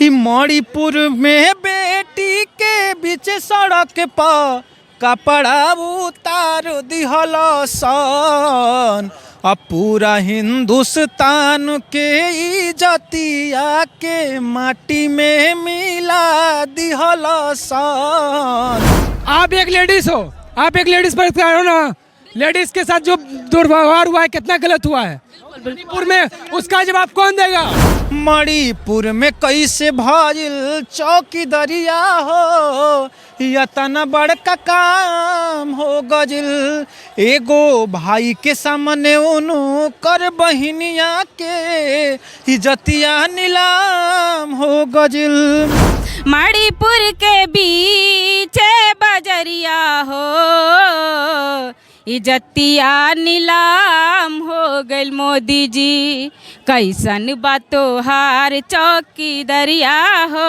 ही मणिपुर में बेटी के बीच सड़क पर कपड़ा उतार दिहल सन। अब पूरा हिंदुस्तान के इज्जतिया के माटी में मिला दिहल सन। आप एक लेडीज हो, आप एक लेडीज पर हो ना, लेडीज के साथ जो दुर्व्यवहार हुआ है कितना गलत हुआ है मणिपुर में, उसका जवाब कौन देगा? मणिपुर में कैसे भइल चौकीदरिया हो, यतना बड़का काम हो गजिल। एगो भाई के सामने उनु कर बहिनिया के इज्जतिया नीलाम हो गजिल। मणिपुर के बीच बजरिया हो, इज्जतिया नीलाम हो गइल। मोदी जी कैसन बातो हार चौकीदरिया हो।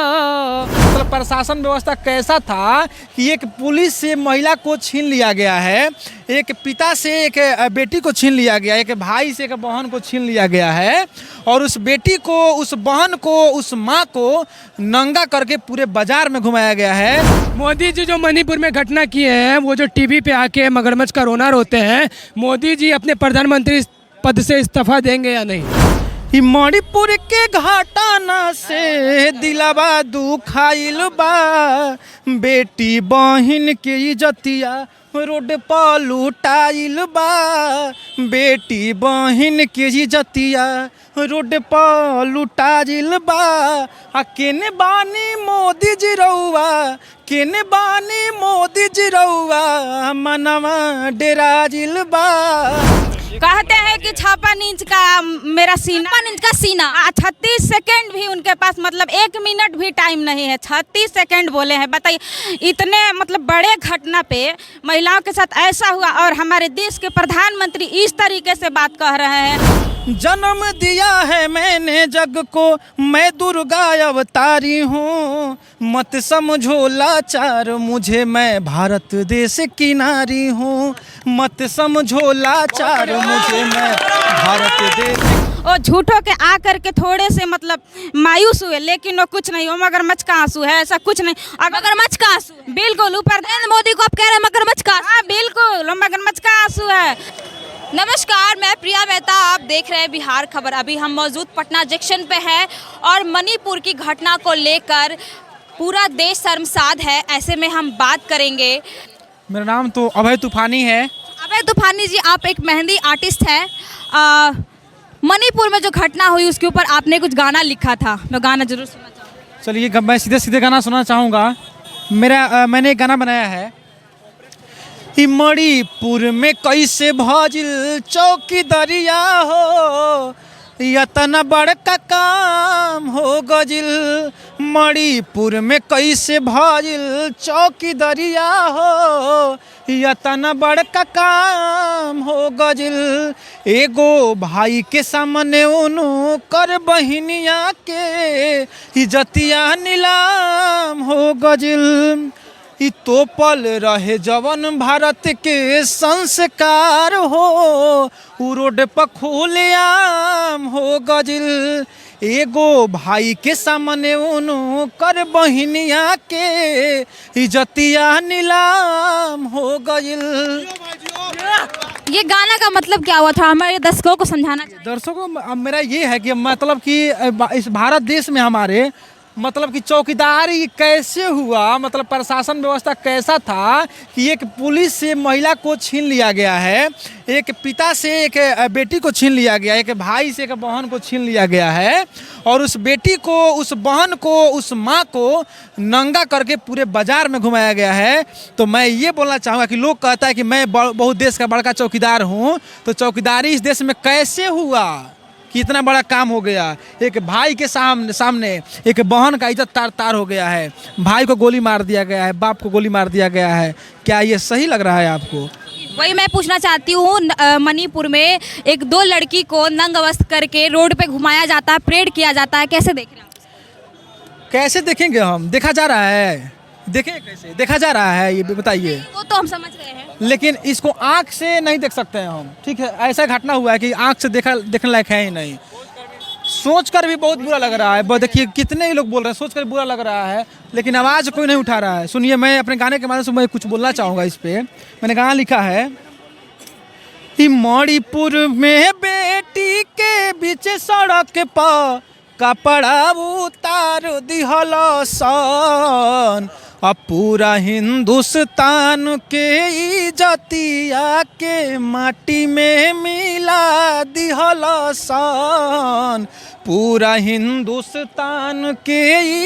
मतलब प्रशासन व्यवस्था कैसा था कि एक पुलिस से महिला को छीन लिया गया है, एक पिता से एक बेटी को छीन लिया गया, एक भाई से एक बहन को छीन लिया गया है, और उस बेटी को, उस बहन को, उस माँ को नंगा करके पूरे बाजार में घुमाया गया है। मोदी जी जो मणिपुर में घटना किए हैं, वो जो टीवी पे आके मगरमच्छ का रोना रोते हैं, मोदी जी अपने प्रधानमंत्री पद से इस्तीफा देंगे या नहीं? ही मणिपुर के घटना से दिलवा दुखाइल बा, बेटी बहिन के इज्जतिया रोड पर लुटाइल बा, बेटी बहिन के इज्जतिया रोड पर लुटाइल बा। आ केने बानी मोदी जी रउआ, केने बानी मोदी जी रउआ, मनवा डेराजिल बा। कहते हैं कि 56 इंच का मेरा सीना, 56 इंच का सीना। 36 सेकंड भी उनके पास, मतलब 1 मिनट भी टाइम नहीं है, 36 सेकंड बोले हैं। बताइए, इतने मतलब बड़े घटना पे महिलाओं के साथ ऐसा हुआ, और हमारे देश के प्रधानमंत्री इस तरीके से बात कह रहे हैं। जन्म दिया है मैंने जग को, मैं दुर्गा अवतारी हूँ, मत समझो लाचार मुझे, मैं भारत देश की नारी हूँ, मत समझो लाचार मुझे, मैं भारत देश। और झूठों के आ करके थोड़े से मतलब मायूस हुए, लेकिन वो कुछ नहीं, वो मगरमच्छ का आंसू है, ऐसा कुछ नहीं। और मगरमच्छ का आंसू, बिल्कुल। ऊपर नरेंद्र मोदी को आप कह रहे हैं मगरमच्छ का? हाँ बिल्कुल, वो मगरमच्छ का आंसू है। नमस्कार, मैं प्रिया मेहता, आप देख रहे हैं बिहार खबर। अभी हम मौजूद पटना जंक्शन पे हैं और मणिपुर की घटना को लेकर पूरा देश शर्मसार है। ऐसे में हम बात करेंगे। मेरा नाम तो अभय तूफानी है। अभय तूफानी जी, आप एक मेहंदी आर्टिस्ट हैं। मणिपुर में जो घटना हुई उसके ऊपर आपने कुछ गाना लिखा था, मैं गाना जरूर सुनना चाहूँगा। चलिए, मैं सीधे सीधे गाना सुनना चाहूँगा। मैंने एक गाना बनाया है। ही मणिपुर में कैसे भजिल चौकीदरिया हो, यतना बड़का काम हो गजिल। मणिपुर में कैसे भजिल चौकीदरिया हो, यतना बड़का काम हो गजिल। एगो भाई के सामने उनु कर बहिनिया के इज्जतिया नीलाम हो गजिल। ई तोपल रहे जवन भारत के संस्कार हो, उ रोड पर खुलेआम हो गजिल। एगो भाई के सामने उनु कर बहिनिया के इज्जतिया नीलाम हो गजिल। ये गाना का मतलब क्या हुआ था, हमारे दर्शकों को समझाना चाहिए। दर्शकों, मेरा ये है कि मतलब कि इस भारत देश में हमारे मतलब कि चौकीदारी कैसे हुआ, मतलब प्रशासन व्यवस्था कैसा था कि एक पुलिस से महिला को छीन लिया गया है, एक पिता से एक बेटी को छीन लिया गया, एक भाई से एक बहन को छीन लिया गया है, और उस बेटी को, उस बहन को, उस माँ को नंगा करके पूरे बाजार में घुमाया गया है। तो मैं ये बोलना चाहूँगा कि लोग कहता है कि मैं बहुत देश का बड़का चौकीदार हूँ, तो चौकीदारी इस देश में कैसे हुआ कि इतना बड़ा काम हो गया। एक भाई के सामने एक बहन का इज्जत तार तार हो गया है, भाई को गोली मार दिया गया है, बाप को गोली मार दिया गया है। क्या ये सही लग रहा है आपको? वही मैं पूछना चाहती हूँ। मणिपुर में एक 2 लड़की को नंग अवस्थ करके रोड पे घुमाया जाता है, परेड किया जाता है, कैसे देख रहे हैं? कैसे देखेंगे हम? देखा जा रहा है, देखें कैसे देखा जा रहा है, ये बताइए। वो तो हम समझ रहे हैं, लेकिन इसको आँख से नहीं देख सकते हैं हम। ठीक है, ऐसा घटना हुआ है कि आँख से देखने लायक है ही नहीं। सोचकर भी बहुत बुरा लग रहा है। देखिए कितने ही लोग बोल रहे हैं, सोचकर बुरा लग रहा है, लेकिन आवाज़ कोई नहीं उठा रहा है। सुनिए, मैं अपने गाने के माध्यम से मैं कुछ बोलना चाहूँगा इस पे। मैंने गाना लिखा है कि मणिपुर में बेटी के बीच सड़क पर कपड़ा उतार दिहल सन, अब पूरा हिंदुस्तान के इज्जतिया के माटी में मिला दिहल सन, पूरा हिंदुस्तान के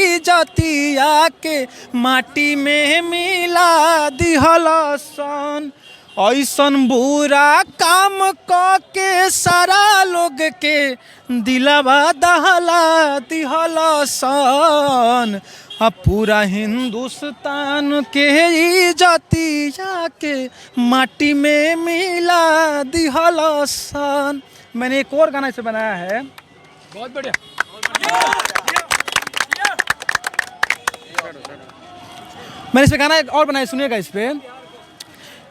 इज्जतिया के माटी में मिला दिहल सन। ऐसन बुरा काम क के सारा लोग के दिलवा दहला दिहल सन, अब पूरा हिंदुस्तान के इज्जतिया के माटी में मिला दिहल सन। मैंने एक और गाना इसे बनाया है, बहुत बढ़िया। मैंने इस पे गाना एक और बनाया, सुनिएगा इस पे।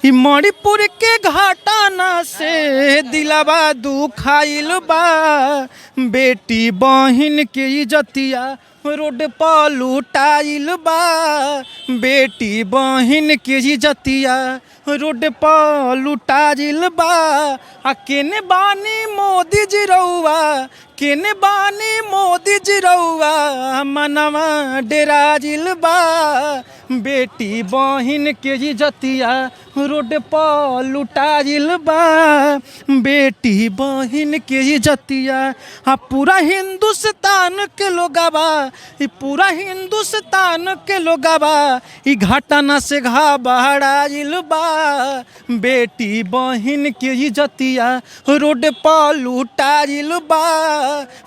कि मणिपुर के घाटाना से दिलवा दुखाइल बा, बेटी बहिन के इज्जतिया रोड पर लुटाइल बा, बेटी बहिन के इज्जतिया रोड पर लुटाइल बा। आ केने बानी मोदी जी रउआ, केने बानी मोदी जी रउआ, मनवा डेराजिल बा, बेटी बहिन के इज्जतिया रोड पर लुटाइल बा, बेटी बहिन के इज्जतिया। हाँ, पूरा हिंदुस्तान के लोगवा, पूरा हिंदुस्तान के लोगवा ई घटना से घबराइल बा, बेटी बहिन के इज्जतिया रोड पर लुटाइल बा,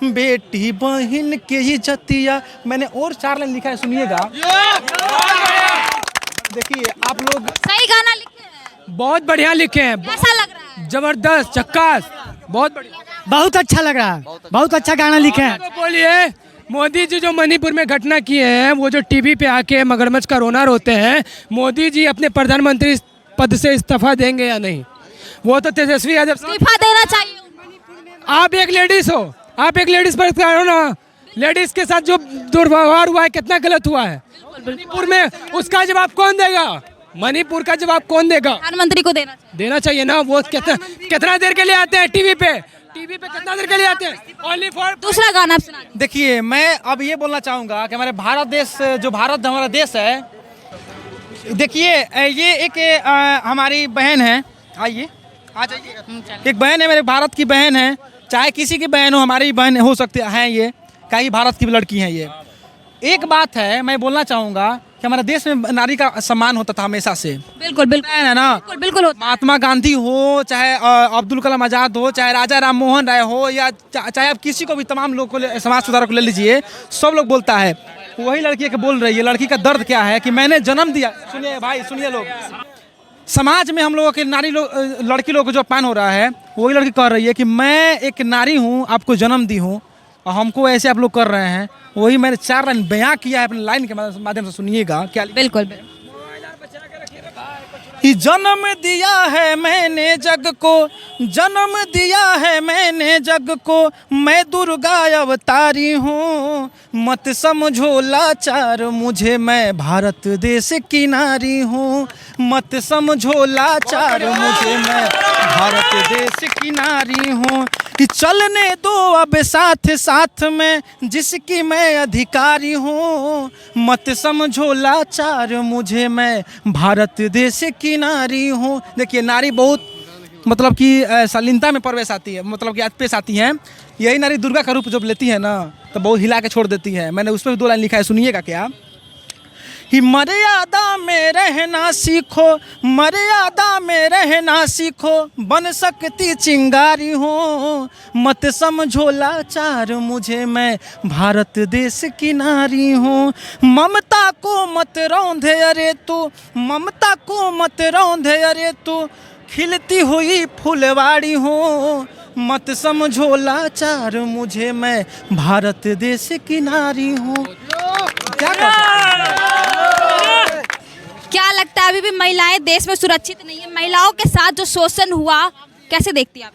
बेटी बहिन के इज्जतिया। मैंने और 4 लाइन लिखा है, सुनिएगा। देखिए आप लोग सही गाना लिखे हैं, बहुत बढ़िया लिखे हैं, कैसा लग रहा है? जबरदस्त, झक्कास, बहुत बढ़िया, बहुत अच्छा लग रहा है, बहुत अच्छा गाना लिखे हैं। तो बोलिए, मोदी जी जो मणिपुर में घटना किए हैं, वो जो टीवी पे आके मगरमच्छ का रोना रोते हैं, मोदी जी अपने प्रधानमंत्री पद से इस्तीफा देंगे या नहीं? वो तो तेजस्वी यादव इस्तीफा देना चाहिए। आप एक लेडीज हो, आप एक लेडीज पर हो ना, लेडीज के साथ जो दुर्व्यवहार हुआ है कितना गलत हुआ है मणिपुर में, उसका जवाब कौन देगा? मणिपुर का जवाब कौन देगा? प्रधानमंत्री को देना चाहिए ना। वो कितना देर के लिए आते हैं टीवी पे कितना देर के लिए आते हैं? Only for. दूसरा गाना आप सुना। देखिए, मैं अब ये बोलना चाहूँगा कि हमारे भारत देश, जो भारत हमारा देश है, देखिए ये एक हमारी बहन है, आइए आ जाइए। एक बहन है, मेरे भारत की बहन है, चाहे किसी की बहन हो, हमारी बहन हो सकती है ये, क्या ही भारत की लड़की है ये। एक बात है, मैं बोलना चाहूँगा कि हमारे देश में नारी का सम्मान होता था हमेशा से। बिल्कुल बिल्कुल है ना, बिल्कुल होता। महात्मा गांधी हो, चाहे अब्दुल कलाम आज़ाद हो, चाहे राजा राम मोहन राय हो, या चाहे आप किसी को भी, तमाम लोग को, समाज सुधारक को ले लीजिए, सब लोग बोलता है, वही लड़की के बोल रही है। लड़की का दर्द क्या है कि मैंने जन्म दिया। सुनिए भाई, सुनिए लोग, समाज में हम लोगों के नारी लोग, लड़की लोग को जो अपमान हो रहा है, वही लड़की कह रही है कि मैं एक नारी हूँ, आपको जन्म दी हूँ, और हमको ऐसे आप लोग कर रहे हैं। वही मैंने 4 लाइन बयां किया है अपने लाइन के माध्यम से, सुनिएगा क्या। बिल्कुल कि जन्म दिया है मैंने जग को, जन्म दिया है मैंने जग को, मैं दुर्गा अवतारी हूँ, मत समझो लाचार मुझे, मैं भारत देश की नारी हूँ, मत समझो लाचार मुझे, मैं भारत देश की नारी हूँ। कि चलने दो अब साथ साथ में जिसकी मैं अधिकारी हूँ, मत समझो लाचार मुझे, मैं भारत देश की नारी हूँ। देखिए, नारी बहुत मतलब कि शालीनता में प्रवेश आती है, मतलब कि पेश आती हैं। यही नारी दुर्गा का रूप जब लेती है ना, तो बहुत हिला के छोड़ देती है। मैंने उस पर भी 2 लाइन लिखा है, सुनिएगा क्या। कि मर्यादा में रहना सीखो, मर्यादा में रहना सीखो, बन सकती चिंगारी हूँ, मत समझो लाचार मुझे, मैं भारत देश की नारी हूँ। ममता को मत रौंधे अरे तू, ममता को मत रौंधे अरे तू, खिलती हुई फुलवाड़ी हूँ, मत समझो लाचार मुझे, मैं भारत देश की नारी हूँ। क्या लगता है अभी भी महिलाएं देश में सुरक्षित नहीं है? महिलाओं के साथ जो शोषण हुआ, कैसे देखती हैं आप?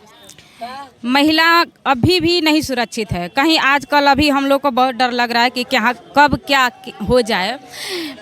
महिला अभी भी नहीं सुरक्षित है कहीं। आजकल अभी हम लोग को बहुत डर लग रहा है कि क्या कब क्या हो जाए।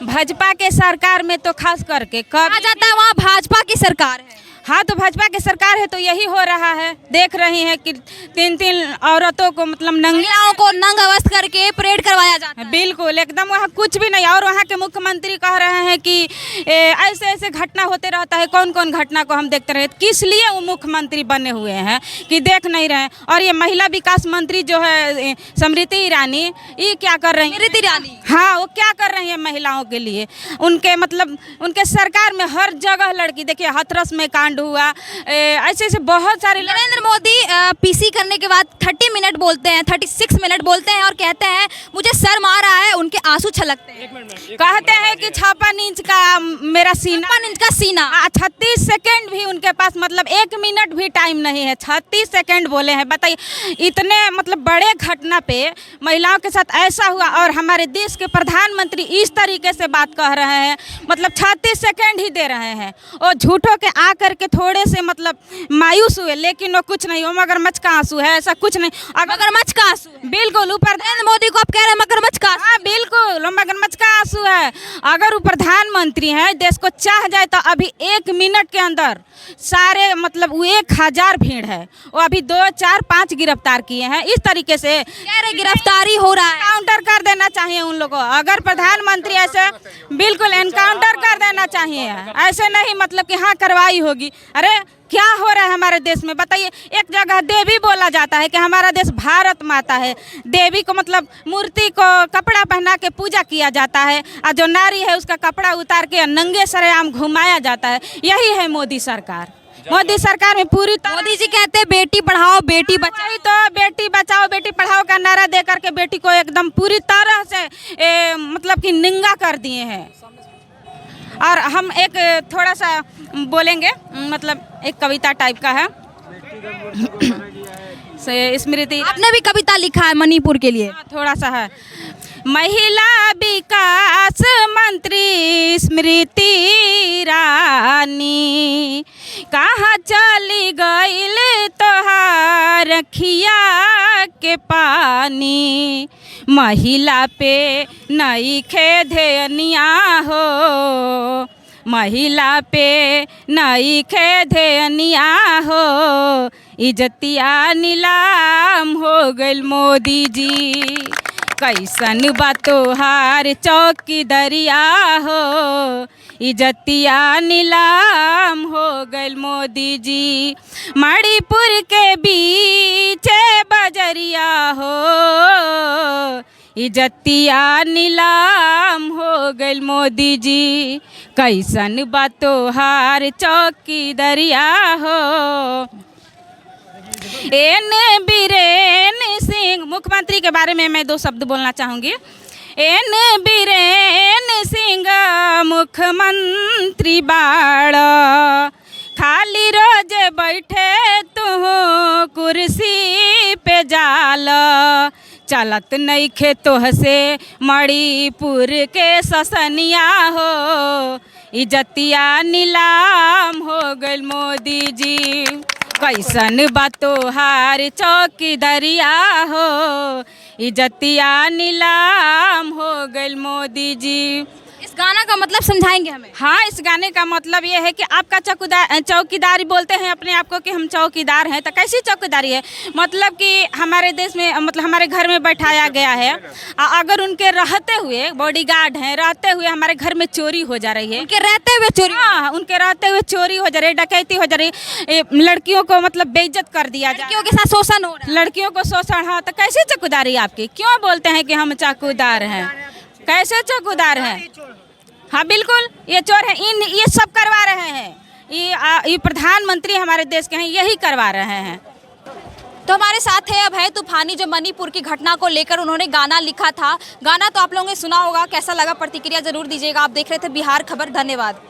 भाजपा के सरकार में तो खास करके कब कहा जाता है वहाँ भाजपा की सरकार है। हाँ, तो भाजपा की सरकार है तो यही हो रहा है। देख रही हैं कि 3-3 औरतों को मतलब नंगी महिलाओं को नंग अवस्थ करके परेड करवाया जाता है। बिल्कुल एकदम वहाँ कुछ भी नहीं। और वहाँ के मुख्यमंत्री कह रहे हैं कि ऐसे ऐसे घटना होते रहता है। कौन कौन घटना को हम देखते रहे, किस लिए वो मुख्यमंत्री बने हुए हैं कि देख नहीं रहे। और ये महिला विकास मंत्री जो है स्मृति ईरानी, ये क्या कर रही है? स्मृति ईरानी, हाँ, वो क्या कर रही है महिलाओं के लिए? उनके मतलब उनके सरकार में हर जगह लड़की, देखिए हाथरस में कांड हुआ, ऐसे ऐसे बहुत सारे। नरेंद्र मोदी पीसी करने के बाद 30 मिनट बोलते हैं, 36 मिनट बोलते हैं और कहते हैं मुझे शर्म आ रहा है, उनके आंसू छलकते हैं। कहते हैं कि 56 इंच का मेरा सीना, 56 इंच का सीना। 36 सेकंड भी उनके पास मतलब 1 मिनट भी टाइम नहीं है। 36 सेकंड बोले हैं। बताइए, इतने मतलब बड़े घटना पे महिलाओं के साथ ऐसा हुआ और हमारे देश के प्रधानमंत्री इस तरीके से बात कह रहे हैं, मतलब 36 सेकंड ही दे रहे हैं। और झूठों के आ करके थोड़े से मतलब मायूस हुए, लेकिन वो कुछ नहीं, वो मगरमच्छ का आंसू है, ऐसा कुछ नहीं। मगरमच्छ का आंसू, बिल्कुल ऊपर नरेंद्र मोदी को आप कह रहे हैं मगरमच्छ का आंसू। हाँ, बिल्कुल वो मगरमच्छ का आंसू है। अगर वो प्रधानमंत्री हैं, देश को चाह जाए तो अभी 1 मिनट के अंदर सारे मतलब वो 1000 भीड़ है, वो अभी 2, 4, 5 गिरफ्तार किए हैं। इस तरीके से कह रहे गिरफ्तारी हो रहा है। काउंटर कर देना चाहिए उन लोगों को। अगर प्रधानमंत्री ऐसे बिल्कुल एनकाउंटर कर देना चाहिए, ऐसे नहीं मतलब कि हाँ कार्रवाई होगी। अरे क्या हो रहा है हमारे देश में? बताइए, एक जगह देवी बोला जाता है कि हमारा देश भारत माता है। देवी को मतलब मूर्ति को कपड़ा पहना के पूजा किया जाता है और जो नारी है उसका कपड़ा उतार के नंगे सरेआम घुमाया जाता है। यही है मोदी सरकार। मोदी सरकार में पूरी मोदी जी कहते हैं बेटी पढ़ाओ बेटी बचाओ, तो बेटी बचाओ बेटी पढ़ाओ का नारा दे करके बेटी को एकदम पूरी तरह से मतलब कि निंगा कर दिए हैं। और हम एक थोड़ा सा बोलेंगे, मतलब एक कविता टाइप का है स्मृति, आपने भी कविता लिखा है मणिपुर के लिए। थोड़ा सा है। महिला विकास मंत्री स्मृति ईरानी, कहाँ चली गईल तोहार रखिया के पानी। महिला पे नई खेधनिया हो, महिला पे नई खेधनिया हो, इज्जतिया नीलाम हो गइल मोदी जी। कैसन बा तोहार चौकीदरिया हो, इज्जतिया नीलाम हो गइल मोदी जी। मणिपुर के बीच बजरिया हो, इज्जतिया नीलाम हो गइल मोदी जी। कैसन बा तोहार चौकीदरिया हो। एन बीरेन सिंह, मुख्यमंत्री के बारे में मैं 2 शब्द बोलना चाहूँगी। एन बीरेन सिंह मुख्यमंत्री बाड़, खाली रोज बैठे तू कुर्सी पे जाल। चलत नहीं खे तोहसे मणिपुर के ससनिया हो, इज्जतिया नीलाम हो गइल मोदी जी। कैसन बा तोहार चौकीदरिया हो, इज्जतिया नीलाम हो गइल मोदी जी। इस गाना का मतलब समझाएंगे हमें? हाँ, इस गाने का मतलब ये है कि आपका चौकीदारी बोलते हैं अपने आप को कि हम चौकीदार हैं, तो कैसी चौकीदारी है? मतलब कि हमारे देश में मतलब हमारे घर में बैठाया गया है, अगर उनके रहते हुए बॉडीगार्ड हैं, रहते हुए हमारे घर में चोरी हो जा रही है, उनके रहते हुए चोरी, हाँ उनके रहते हुए चोरी हो जा रही है, डकैती हो जा रही है, लड़कियों को मतलब बेइज्जत कर दिया जाए, लड़कियों के साथ शोषण हो रहा है, लड़कियों को शोषण। हाँ, तो कैसी चौकीदारी आपकी? क्यों बोलते हैं कि हम चौकीदार हैं? कैसे चौकीदार हैं? हाँ बिल्कुल, ये चोर है। ये सब करवा रहे हैं। ये प्रधानमंत्री हमारे देश के हैं, यही करवा रहे हैं। तो हमारे साथ है अभय तूफानी, जो मणिपुर की घटना को लेकर उन्होंने गाना लिखा था। गाना तो आप लोगों ने सुना होगा, कैसा लगा प्रतिक्रिया जरूर दीजिएगा। आप देख रहे थे बिहार खबर, धन्यवाद।